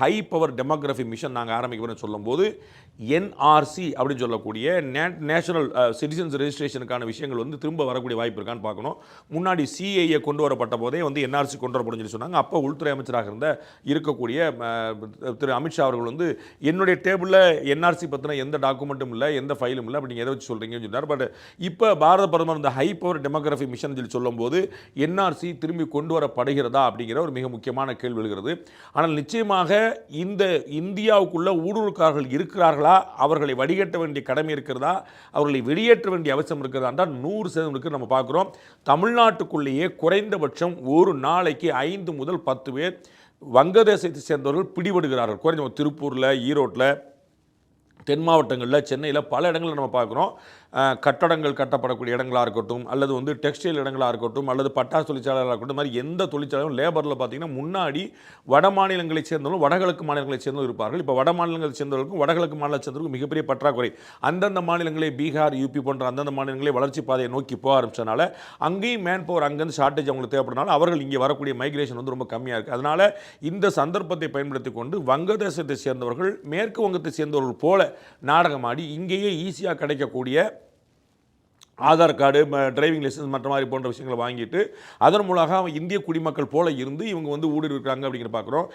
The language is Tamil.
ஹை பவர் டெமோகிராஃபி மிஷன் நாங்கள் ஆரம்பிக்கிறோம்னு சொல்லும்போது என்ஆர்சி அப்படின்னு சொல்லக்கூடிய நேஷனல் சிட்டிசன்ஸ் ரெஜிஸ்ட்ரேஷனுக்கான விஷயங்கள் வந்து திரும்ப வரக்கூடிய வாய்ப்பு இருக்கான்னு பார்க்கணும். முன்னாடி சிஏஏ கொண்டு வரப்பட்ட போதே வந்து என்ஆர்சி கொண்டு வரப்படும் சொல்லி சொன்னாங்க. அப்போ உள்துறை அமைச்சராக இருக்கக்கூடிய திரு அமித்ஷா அவர்கள் வந்து என்னுடைய டேபிளில் என்ஆர்சி பற்றின எந்த டாக்குமெண்ட்டும் இல்லை, எந்த ஃபைலும் இல்லை, அப்படி நீங்கள் எதை வச்சு சொல்கிறீங்கன்னு சொன்னார். பட் இப்போ பாரத பிரதமர் இந்த ஹை பவர் டெமோகிராஃபி மிஷன் சொல்லி சொல்லும்போது என்ஆர்சி திரும்பி கொண்டு வரப்படுகிறதா அப்படிங்கிற ஒரு மிக முக்கியமான கேள்வி எழுகிறது. ஆனால் நிச்சயமாக இந்த இந்தியாவுக்குள்ள ஊடுருவல்காரர்கள் இருக்கிறார்களா, அவர்களை வடிகட்ட வேண்டிய கடமை இருக்கிறதா, அவர்களை வெளியேற்ற வேண்டிய அவசியம் இருக்கிறதா என்றால் 100% இருக்கு. நம்ம பார்க்குறோம், தமிழ்நாட்டுக்குள்ளேயே குறைந்தபட்சம் ஒரு நாளைக்கு 5 முதல் 10 பேர் வங்கதேசத்தை சேர்ந்தவர்கள் பிடிபடுகிறார்கள். குறைஞ்ச திருப்பூரில், ஈரோட்டில், தென் மாவட்டங்களில், சென்னையில் பல இடங்களில் நம்ம பார்க்குறோம். கட்டடங்கள் கட்டப்படக்கூடிய இடங்களாக இருக்கட்டும், அல்லது வந்து டெக்ஸ்டைல் இடங்களாக இருக்கட்டும், அல்லது பட்டாசு தொழிற்சாலைகளாக இருக்கட்டும், மாதிரி எந்த தொழிற்சாலையும் லேபரில் பார்த்தீங்கன்னா முன்னாடி வட மாநிலங்களை சேர்ந்தவர்களும் வடகிழக்கு மாநிலங்களை சேர்ந்தவர்கள் இருப்பார்கள். இப்போ வட மாநிலங்களை சேர்ந்தவர்களுக்கும் வடகிழக்கு மாநிலத்தை சேர்ந்தவர்களுக்கும் மிகப்பெரிய பற்றாக்குறை. அந்தந்த மாநிலங்களே பீகார், யூபி போன்ற அந்தந்த மாநிலங்களே வளர்ச்சி பாதையை நோக்கி போக ஆரம்பிச்சதுனால அங்கேயும் மேன் பவர் அங்கேருந்து ஷார்ட்டேஜ் அவங்களுக்கு தேவைப்படுறதுனால அவர்கள் இங்கே வரக்கூடிய மைக்ரேஷன் வந்து ரொம்ப கம்மியாக இருக்குது. அதனால் இந்த சந்தர்ப்பத்தை பயன்படுத்தி கொண்டு வங்கதேசத்தை சேர்ந்தவர்கள் மேற்கு வங்கத்தை சேர்ந்தவர்கள் போல நாடகமாடி இங்கேயே ஈஸியாக கிடைக்கக்கூடிய ஆதார் கார்டு, டிரைவிங் லைசன்ஸ் மற்ற மாதிரி போன்ற விஷயங்களை வாங்கிட்டு அதன் மூலமாக இந்திய குடிமக்கள் போல இருந்து இவங்க வந்து ஊடுருவிருக்காங்க அப்படிங்கிற பார்க்குறோம்.